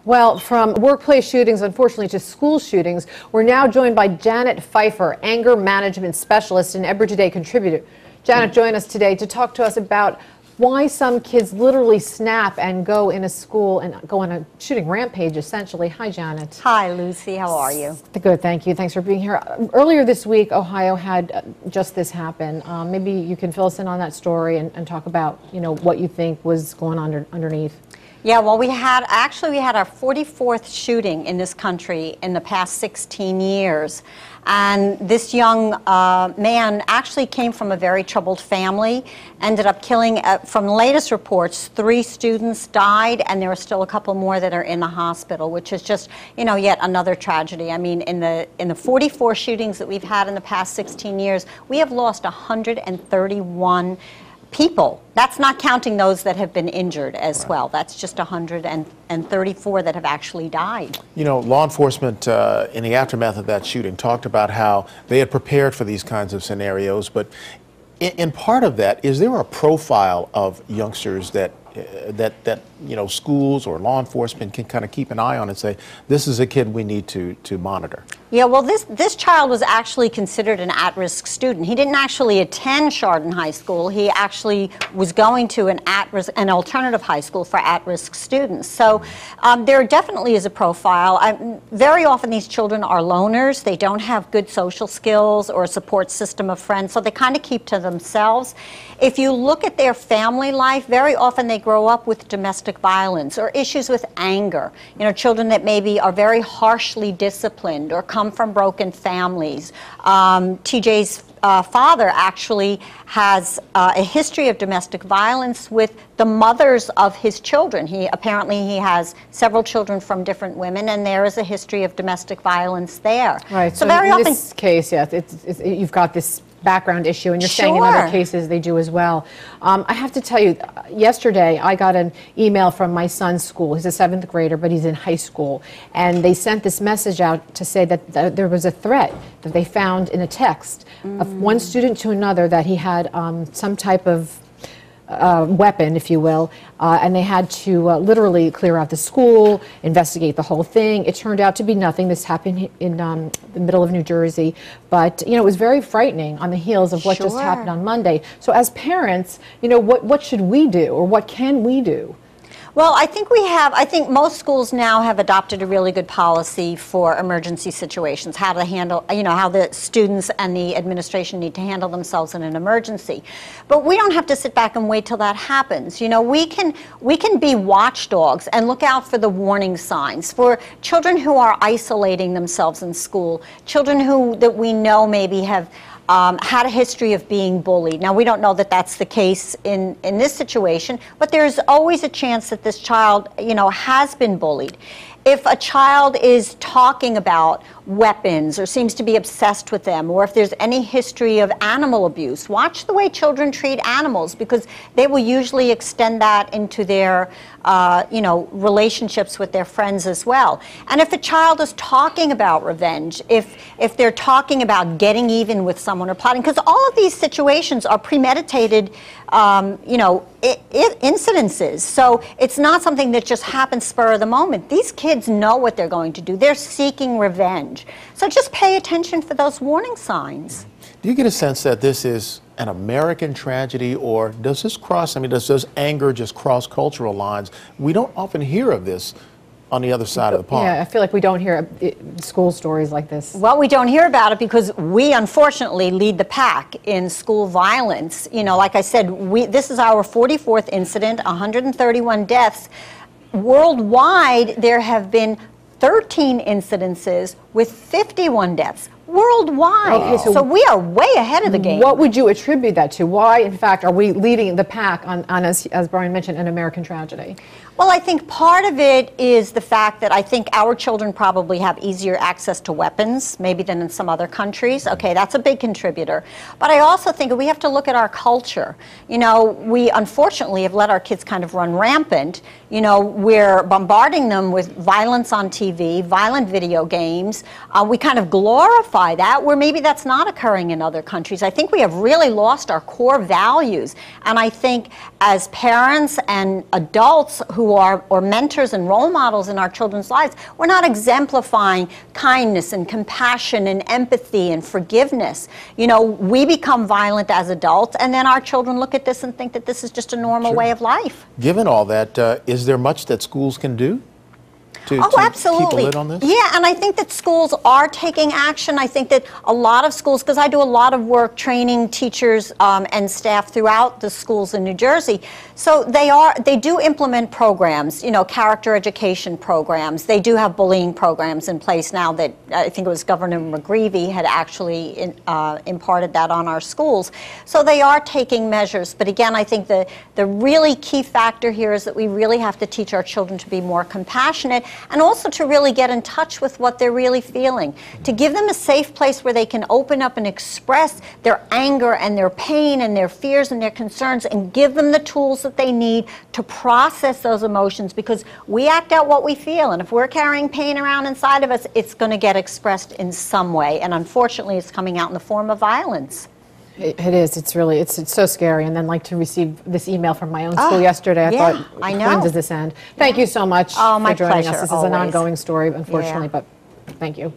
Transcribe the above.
Well, from workplace shootings, unfortunately, to school shootings, we're now joined by Janet Pfeiffer, anger management specialist and Ebru Today contributor. Janet, join us today to talk to us about why some kids literally snap and go in a school and go on a shooting rampage, essentially. Hi, Janet. Hi, Lucy. How are you? Good, thank you. Thanks for being here. Earlier this week, Ohio had just this happen. Maybe you can fill us in on that story and talk about, what you think was going on underneath. Yeah, well, we had our 44th shooting in this country in the past 16 years. And this young man actually came from a very troubled family, ended up killing, from the latest reports, 3 students died, and there are still a couple more that are in the hospital, which is just, yet another tragedy. I mean, in the 44 shootings that we've had in the past 16 years, we have lost 131 people. That's not counting those that have been injured as well. That's just 134 that have actually died. Law enforcement in the aftermath of that shooting talked about how they had prepared for these kinds of scenarios, but in part of that, is there a profile of youngsters that schools or law enforcement can kind of keep an eye on and say, this is a kid we need to monitor? Yeah, well, this child was actually considered an at-risk student. He didn't actually attend Chardon High School. He actually was going to an alternative high school for at-risk students. So there definitely is a profile. Very often these children are loners. They don't have good social skills or a support system of friends, so they kind of keep to themselves. If you look at their family life, very often they grow up with domestic violence or issues with anger. Children that maybe are very harshly disciplined or come from broken families. TJ's father actually has a history of domestic violence with the mothers of his children. Apparently he has several children from different women, and there is a history of domestic violence there. Right. So very often, in this case, yes, you've got this background issue, and you're saying in other cases they do as well. I have to tell you, yesterday I got an email from my son's school. He's a 7th grader, but he's in high school, and they sent this message out to say that there was a threat that they found in a text of one student to another, that he had some type of weapon, if you will, and they had to literally clear out the school, investigate the whole thing. It turned out to be nothing. This happened in the middle of New Jersey, but it was very frightening on the heels of what just happened on Monday. So as parents, what should we do, or what can we do? Well, I think most schools now have adopted a really good policy for emergency situations, how to handle, how the students and the administration need to handle themselves in an emergency. But we don't have to sit back and wait till that happens. We can be watchdogs and look out for the warning signs for children who are isolating themselves in school, children that we know maybe have had a history of being bullied. Now, we don't know that that's the case in this situation, but there's always a chance that this child, has been bullied. If a child is talking about weapons or seems to be obsessed with them, or if there's any history of animal abuse, watch the way children treat animals, because they will usually extend that into their relationships with their friends as well. And if a child is talking about revenge, if they're talking about getting even with someone or plotting, because all of these situations are premeditated incidences. So it's not something that just happens spur of the moment. These kids know what they're going to do. They're seeking revenge. So just pay attention for those warning signs. Do you get a sense that this is an American tragedy, or does this does anger just cross cultural lines? We don't often hear of this on the other side of the pond. Yeah, I feel like we don't hear school stories like this. Well, we don't hear about it because we unfortunately lead the pack in school violence. Like I said, this is our 44th incident, 131 deaths. Worldwide, there have been 13 incidences with 51 deaths. Worldwide. Okay, so we are way ahead of the game. What would you attribute that to? Why, in fact, are we leading the pack on as Brian mentioned, an American tragedy? Well, I think part of it is the fact that I think our children probably have easier access to weapons, maybe than in some other countries. Okay, that's a big contributor. But I also think we have to look at our culture. We unfortunately have let our kids kind of run rampant. We're bombarding them with violence on TV, violent video games. We kind of glorify that, where maybe that's not occurring in other countries. I think we have really lost our core values. And I think as parents and adults who who are or mentors and role models in our children's lives, we're not exemplifying kindness and compassion and empathy and forgiveness. You know, we become violent as adults, and then our children look at this and think that this is just a normal way of life. Given all that, is there much that schools can do to absolutely. keep a lid on this? Yeah, and I think that schools are taking action. I think that a lot of schools, because I do a lot of work training teachers and staff throughout the schools in New Jersey, so they do implement programs, you know, character education programs. They do have bullying programs in place now that I think it was Governor McGreevey had actually imparted that on our schools. So they are taking measures. But again, I think the really key factor here is that we really have to teach our children to be more compassionate, and also to really get in touch with what they're really feeling, to give them a safe place where they can open up and express their anger and their pain and their fears and their concerns, and give them the tools that they need to process those emotions, because we act out what we feel, and if we're carrying pain around inside of us, it's going to get expressed in some way, and unfortunately it's coming out in the form of violence. It is. It's really, it's so scary. And then, like, to receive this email from my own school yesterday, I thought, I know. when does this end? Thank you so much my for joining pleasure, us. This is an always. ongoing story, unfortunately, but thank you.